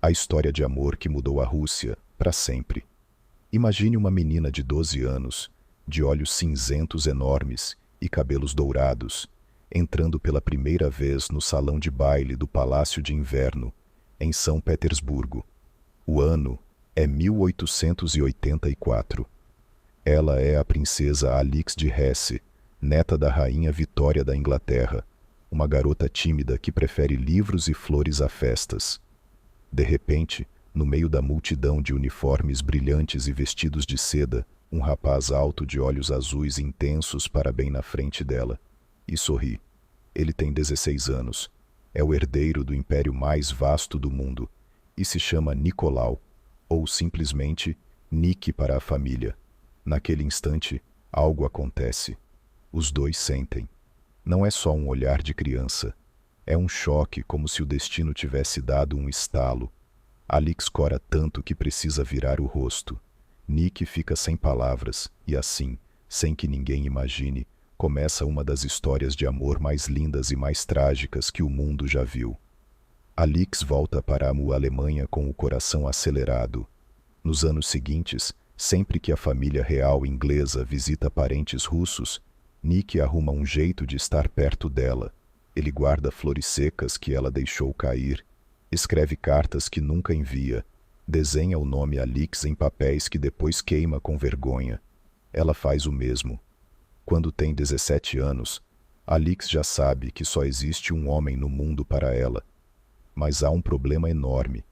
A história de amor que mudou a Rússia para sempre. Imagine uma menina de 12 anos, de olhos cinzentos enormes e cabelos dourados, entrando pela primeira vez no salão de baile do Palácio de Inverno, em São Petersburgo. O ano é 1884. Ela é a princesa Alix de Hesse, neta da rainha Vitória da Inglaterra, uma garota tímida que prefere livros e flores a festas. De repente, no meio da multidão de uniformes brilhantes e vestidos de seda, um rapaz alto de olhos azuis intensos para bem na frente dela e sorri. Ele tem 16 anos, é o herdeiro do império mais vasto do mundo e se chama Nicolau, ou simplesmente Nick para a família. Naquele instante, algo acontece. Os dois sentem. Não é só um olhar de criança. É um choque, como se o destino tivesse dado um estalo. Alix cora tanto que precisa virar o rosto. Nick fica sem palavras e assim, sem que ninguém imagine, começa uma das histórias de amor mais lindas e mais trágicas que o mundo já viu. Alix volta para a Alemanha com o coração acelerado. Nos anos seguintes, sempre que a família real inglesa visita parentes russos, Nick arruma um jeito de estar perto dela. Ele guarda flores secas que ela deixou cair, escreve cartas que nunca envia, desenha o nome Alix em papéis que depois queima com vergonha. Ela faz o mesmo. Quando tem 17 anos, Alix já sabe que só existe um homem no mundo para ela. Mas há um problema enorme.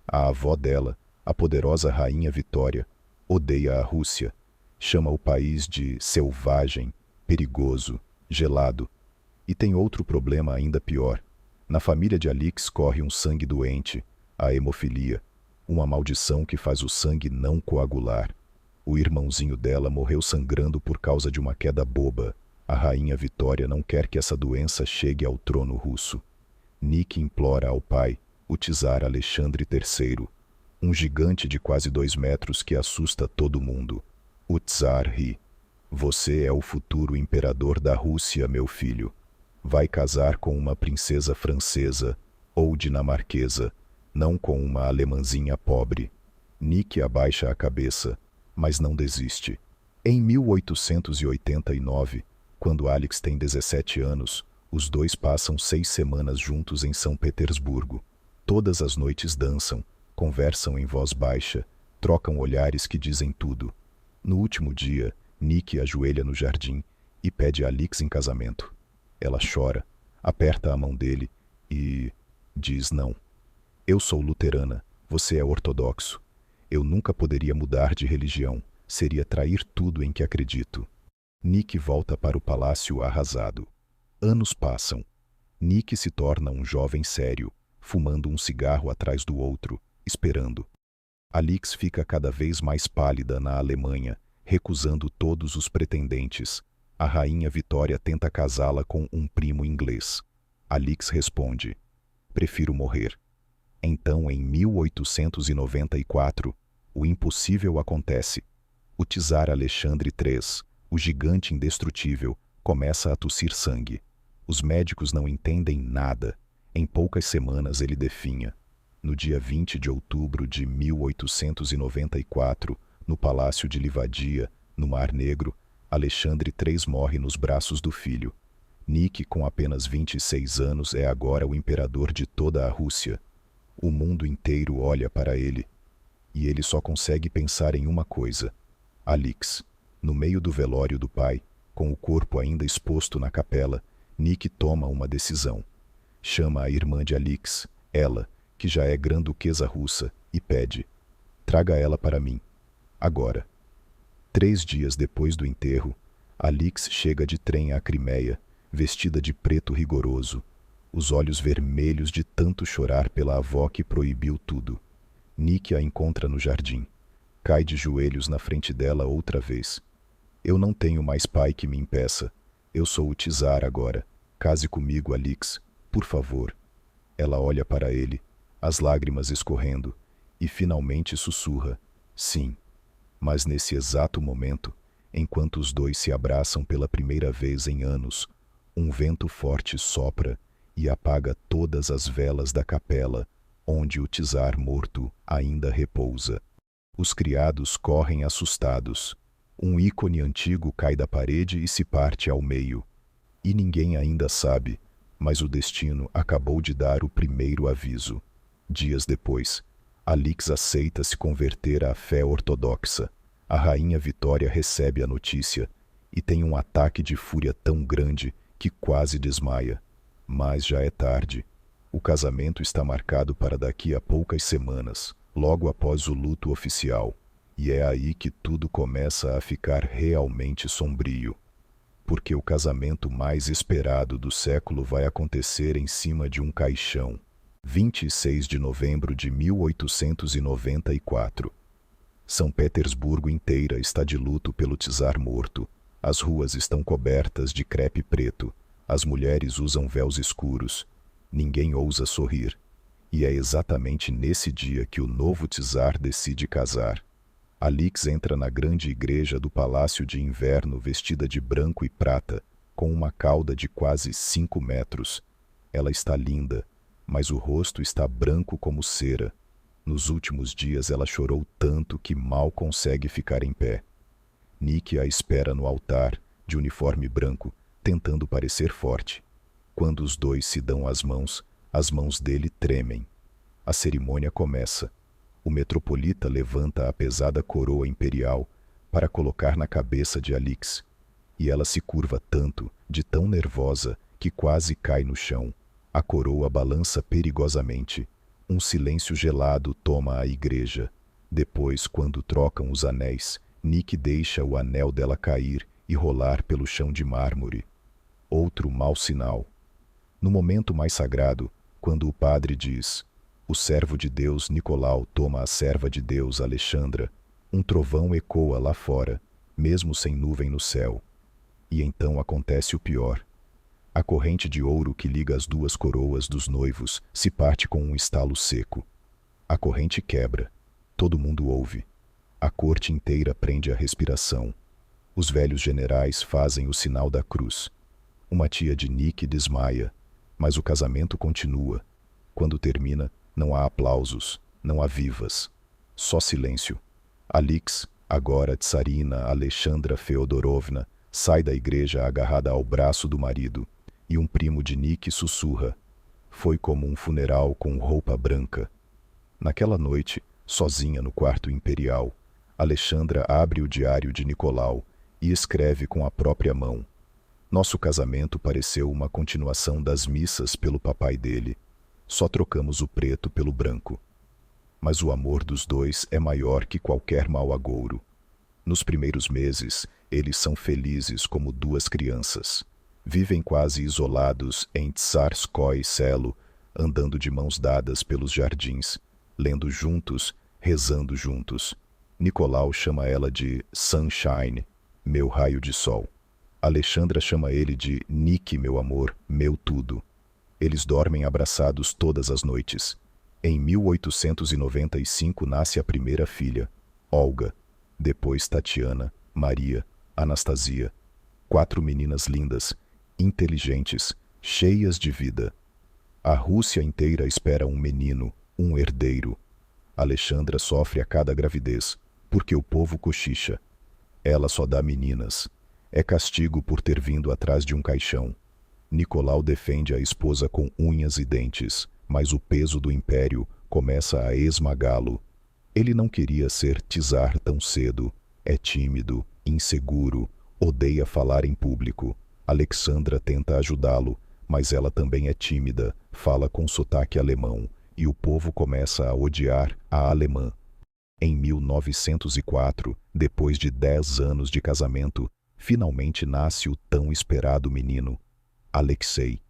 A avó dela, a poderosa rainha Vitória, odeia a Rússia, chama o país de selvagem, perigoso, gelado. E tem outro problema ainda pior. Na família de Alix corre um sangue doente, a hemofilia, uma maldição que faz o sangue não coagular. O irmãozinho dela morreu sangrando por causa de uma queda boba. A rainha Vitória não quer que essa doença chegue ao trono russo. Nick implora ao pai, o czar Alexandre III, um gigante de quase 2 metros que assusta todo mundo. O czar ri. Você é o futuro imperador da Rússia, meu filho. Vai casar com uma princesa francesa ou dinamarquesa, não com uma alemãzinha pobre. Nick abaixa a cabeça, mas não desiste. Em 1889, quando Alix tem 17 anos, os dois passam 6 semanas juntos em São Petersburgo. Todas as noites dançam, conversam em voz baixa, trocam olhares que dizem tudo. No último dia, Nick ajoelha no jardim e pede a Alix em casamento. Ela chora, aperta a mão dele e diz não. Eu sou luterana, você é ortodoxo. Eu nunca poderia mudar de religião, seria trair tudo em que acredito. Nick volta para o palácio arrasado. Anos passam. Nick se torna um jovem sério, fumando um cigarro atrás do outro, esperando. Alix fica cada vez mais pálida na Alemanha, recusando todos os pretendentes. A rainha Vitória tenta casá-la com um primo inglês. Alix responde: prefiro morrer. Então, em 1894, o impossível acontece. O czar Alexandre III, o gigante indestrutível, começa a tossir sangue. Os médicos não entendem nada. Em poucas semanas ele definha. No dia 20 de outubro de 1894, no Palácio de Livadia, no Mar Negro, Alexandre III morre nos braços do filho. Nick, com apenas 26 anos, é agora o imperador de toda a Rússia. O mundo inteiro olha para ele. E ele só consegue pensar em uma coisa: Alix. No meio do velório do pai, com o corpo ainda exposto na capela, Nick toma uma decisão. Chama a irmã de Alix, ela, que já é grã-duquesa russa, e pede: traga ela para mim. Agora. 3 dias depois do enterro, Alix chega de trem à Crimeia, vestida de preto rigoroso, os olhos vermelhos de tanto chorar pela avó que proibiu tudo. Nick a encontra no jardim. Cai de joelhos na frente dela outra vez. Eu não tenho mais pai que me impeça. Eu sou o czar agora. Case comigo, Alix, por favor. Ela olha para ele, as lágrimas escorrendo, e finalmente sussurra: sim. Mas nesse exato momento, enquanto os dois se abraçam pela primeira vez em anos, um vento forte sopra e apaga todas as velas da capela onde o czar morto ainda repousa. Os criados correm assustados. Um ícone antigo cai da parede e se parte ao meio. E ninguém ainda sabe, mas o destino acabou de dar o primeiro aviso. Dias depois, Alix aceita se converter à fé ortodoxa. A rainha Vitória recebe a notícia e tem um ataque de fúria tão grande que quase desmaia. Mas já é tarde. O casamento está marcado para daqui a poucas semanas, logo após o luto oficial. E é aí que tudo começa a ficar realmente sombrio. Porque o casamento mais esperado do século vai acontecer em cima de um caixão. 26 de novembro de 1894. São Petersburgo inteira está de luto pelo czar morto. As ruas estão cobertas de crepe preto. As mulheres usam véus escuros. Ninguém ousa sorrir. E é exatamente nesse dia que o novo czar decide casar. Alix entra na grande igreja do Palácio de Inverno vestida de branco e prata, com uma cauda de quase 5 metros. Ela está linda, mas o rosto está branco como cera. Nos últimos dias ela chorou tanto que mal consegue ficar em pé. Nick a espera no altar, de uniforme branco, tentando parecer forte. Quando os dois se dão as mãos dele tremem. A cerimônia começa. O metropolita levanta a pesada coroa imperial para colocar na cabeça de Alix. E ela se curva tanto, de tão nervosa, que quase cai no chão. A coroa balança perigosamente. Um silêncio gelado toma a igreja. Depois, quando trocam os anéis, Nick deixa o anel dela cair e rolar pelo chão de mármore. Outro mau sinal. No momento mais sagrado, quando o padre diz: "O servo de Deus Nicolau toma a serva de Deus Alexandra", um trovão ecoa lá fora, mesmo sem nuvem no céu. E então acontece o pior. A corrente de ouro que liga as duas coroas dos noivos se parte com um estalo seco. A corrente quebra. Todo mundo ouve. A corte inteira prende a respiração. Os velhos generais fazem o sinal da cruz. Uma tia de Nick desmaia, mas o casamento continua. Quando termina, não há aplausos, não há vivas. Só silêncio. Alix, agora tsarina Alexandra Feodorovna, sai da igreja agarrada ao braço do marido, e um primo de Nick sussurra: "Foi como um funeral com roupa branca." Naquela noite, sozinha no quarto imperial, Alexandra abre o diário de Nicolau e escreve com a própria mão: "Nosso casamento pareceu uma continuação das missas pelo papai dele. Só trocamos o preto pelo branco. Mas o amor dos dois é maior que qualquer mau agouro. Nos primeiros meses, eles são felizes como duas crianças. Vivem quase isolados em Tsarskoye Selo, andando de mãos dadas pelos jardins, lendo juntos, rezando juntos. Nicolau chama ela de Sunshine, meu raio de sol. Alexandra chama ele de Nick, meu amor, meu tudo. Eles dormem abraçados todas as noites. Em 1895 nasce a primeira filha, Olga. Depois Tatiana, Maria, Anastasia. 4 meninas lindas, inteligentes, cheias de vida. A Rússia inteira espera um menino, um herdeiro. Alexandra sofre a cada gravidez, porque o povo cochicha. Ela só dá meninas. É castigo por ter vindo atrás de um caixão. Nicolau defende a esposa com unhas e dentes, mas o peso do império começa a esmagá-lo. Ele não queria ser czar tão cedo. É tímido, inseguro, odeia falar em público. Alexandra tenta ajudá-lo, mas ela também é tímida, fala com sotaque alemão, e o povo começa a odiar a alemã. Em 1904, depois de 10 anos de casamento, finalmente nasce o tão esperado menino, Alexei.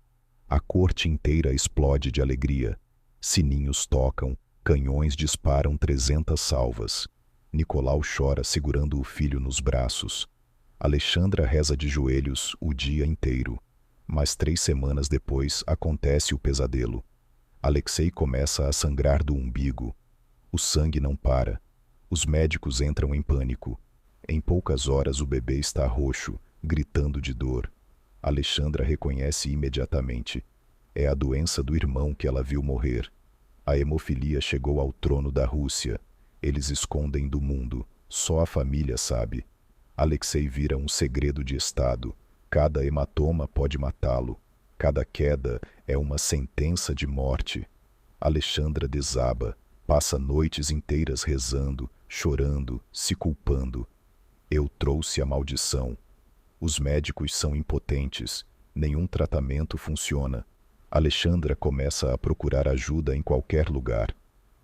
A corte inteira explode de alegria. Sininhos tocam, canhões disparam 300 salvas. Nicolau chora segurando o filho nos braços. Alexandra reza de joelhos o dia inteiro. Mas 3 semanas depois acontece o pesadelo. Alexei começa a sangrar do umbigo. O sangue não para. Os médicos entram em pânico. Em poucas horas o bebê está roxo, gritando de dor. Alexandra reconhece imediatamente. É a doença do irmão que ela viu morrer. A hemofilia chegou ao trono da Rússia. Eles escondem do mundo. Só a família sabe. Alexei vira um segredo de Estado. Cada hematoma pode matá-lo. Cada queda é uma sentença de morte. Alexandra desaba. Passa noites inteiras rezando, chorando, se culpando. Eu trouxe a maldição. Os médicos são impotentes. Nenhum tratamento funciona. Alexandra começa a procurar ajuda em qualquer lugar.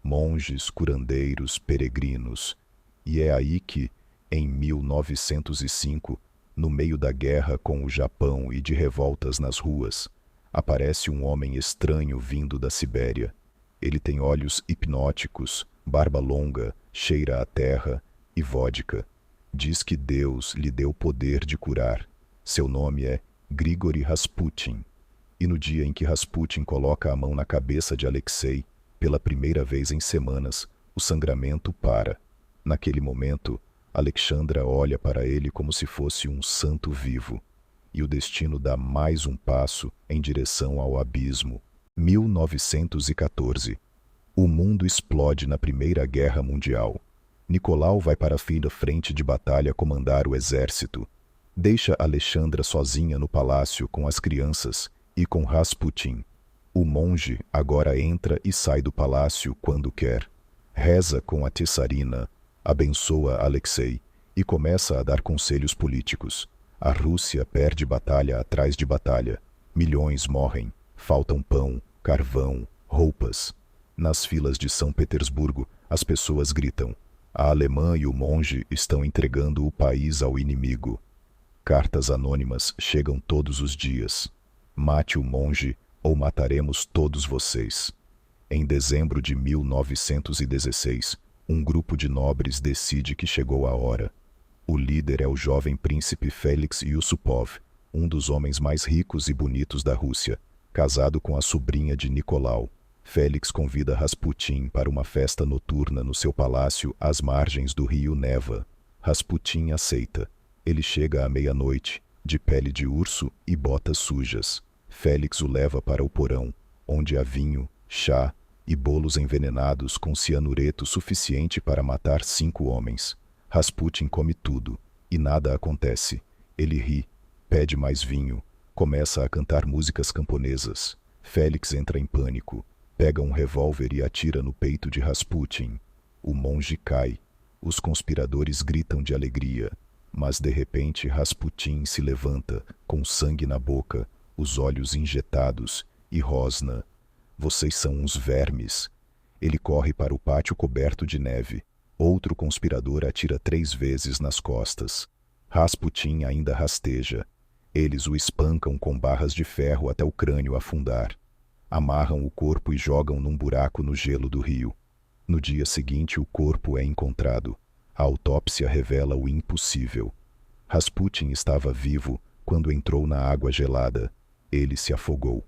Monges, curandeiros, peregrinos. E é aí que, em 1905, no meio da guerra com o Japão e de revoltas nas ruas, aparece um homem estranho vindo da Sibéria. Ele tem olhos hipnóticos, barba longa, cheira a terra e vodka. Diz que Deus lhe deu poder de curar. Seu nome é Grigori Rasputin. E no dia em que Rasputin coloca a mão na cabeça de Alexei, pela primeira vez em semanas, o sangramento para. Naquele momento, Alexandra olha para ele como se fosse um santo vivo. E o destino dá mais um passo em direção ao abismo. 1914. O mundo explode na Primeira Guerra Mundial. Nicolau vai para a frente de batalha comandar o exército. Deixa Alexandra sozinha no palácio com as crianças e com Rasputin. O monge agora entra e sai do palácio quando quer. Reza com a Tsarina, abençoa Alexei e começa a dar conselhos políticos. A Rússia perde batalha atrás de batalha. Milhões morrem. Faltam pão, carvão, roupas. Nas filas de São Petersburgo, as pessoas gritam. A alemã e o monge estão entregando o país ao inimigo. Cartas anônimas chegam todos os dias. Mate o monge ou mataremos todos vocês. Em dezembro de 1916, um grupo de nobres decide que chegou a hora. O líder é o jovem príncipe Félix Yusupov, um dos homens mais ricos e bonitos da Rússia, casado com a sobrinha de Nicolau. Félix convida Rasputin para uma festa noturna no seu palácio às margens do rio Neva. Rasputin aceita. Ele chega à meia-noite, de pele de urso e botas sujas. Félix o leva para o porão, onde há vinho, chá e bolos envenenados com cianureto suficiente para matar 5 homens. Rasputin come tudo, e nada acontece. Ele ri, pede mais vinho, começa a cantar músicas camponesas. Félix entra em pânico, pega um revólver e atira no peito de Rasputin. O monge cai. Os conspiradores gritam de alegria, mas de repente Rasputin se levanta, com sangue na boca, os olhos injetados, e rosna. Vocês são uns vermes. Ele corre para o pátio coberto de neve. Outro conspirador atira 3 vezes nas costas. Rasputin ainda rasteja. Eles o espancam com barras de ferro até o crânio afundar. Amarram o corpo e jogam num buraco no gelo do rio. No dia seguinte, o corpo é encontrado. A autópsia revela o impossível. Rasputin estava vivo quando entrou na água gelada. Ele se afogou.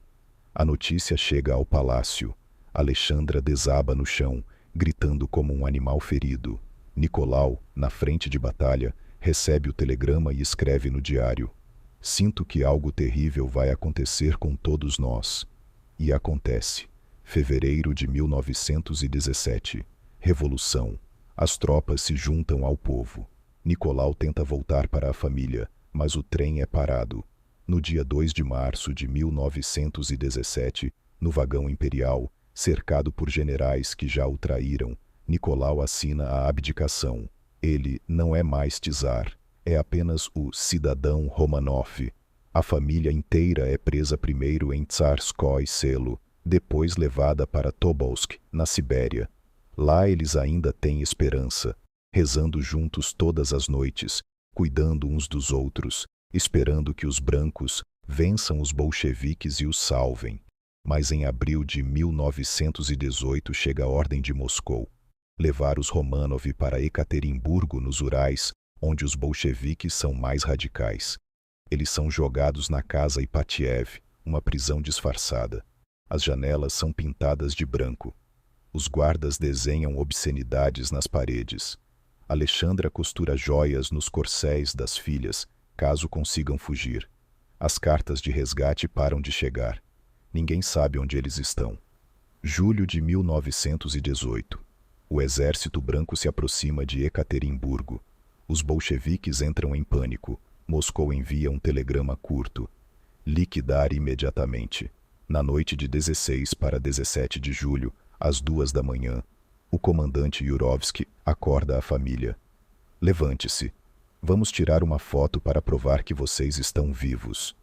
A notícia chega ao palácio. Alexandra desaba no chão, gritando como um animal ferido. Nicolau, na frente de batalha, recebe o telegrama e escreve no diário: Sinto que algo terrível vai acontecer com todos nós. E acontece. Fevereiro de 1917. Revolução. As tropas se juntam ao povo. Nicolau tenta voltar para a família, mas o trem é parado. No dia 2 de março de 1917, no vagão imperial, cercado por generais que já o traíram, Nicolau assina a abdicação. Ele não é mais czar, é apenas o cidadão Romanov. A família inteira é presa primeiro em Tsarskoye Selo, depois levada para Tobolsk, na Sibéria. Lá eles ainda têm esperança, rezando juntos todas as noites, cuidando uns dos outros, esperando que os brancos vençam os bolcheviques e os salvem. Mas em abril de 1918 chega a ordem de Moscou: levar os Romanov para Ekaterimburgo, nos Urais, onde os bolcheviques são mais radicais. Eles são jogados na casa Ipatiev, uma prisão disfarçada. As janelas são pintadas de branco. Os guardas desenham obscenidades nas paredes. Alexandra costura joias nos corcéis das filhas, caso consigam fugir. As cartas de resgate param de chegar. Ninguém sabe onde eles estão. Julho de 1918. O exército branco se aproxima de Ekaterimburgo. Os bolcheviques entram em pânico. Moscou envia um telegrama curto. Liquidar imediatamente. Na noite de 16 para 17 de julho, às 2 da manhã, o comandante Yurovsky acorda a família. Levante-se. Vamos tirar uma foto para provar que vocês estão vivos.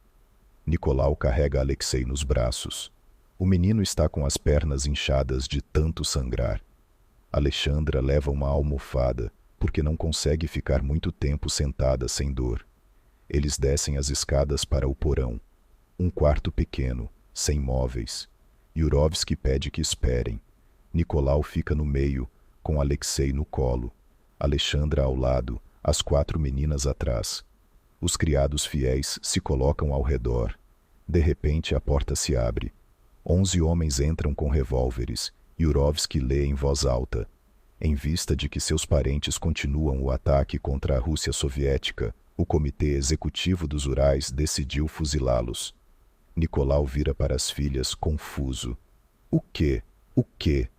Nicolau carrega Alexei nos braços. O menino está com as pernas inchadas de tanto sangrar. Alexandra leva uma almofada, porque não consegue ficar muito tempo sentada sem dor. Eles descem as escadas para o porão. Um quarto pequeno, sem móveis. Yurovsky pede que esperem. Nicolau fica no meio, com Alexei no colo. Alexandra ao lado, as 4 meninas atrás. Os criados fiéis se colocam ao redor. De repente a porta se abre. 11 homens entram com revólveres. Yurovsky lê em voz alta. Em vista de que seus parentes continuam o ataque contra a Rússia soviética, o Comitê Executivo dos Urais decidiu fuzilá-los. Nicolau vira para as filhas, confuso. O quê? O quê?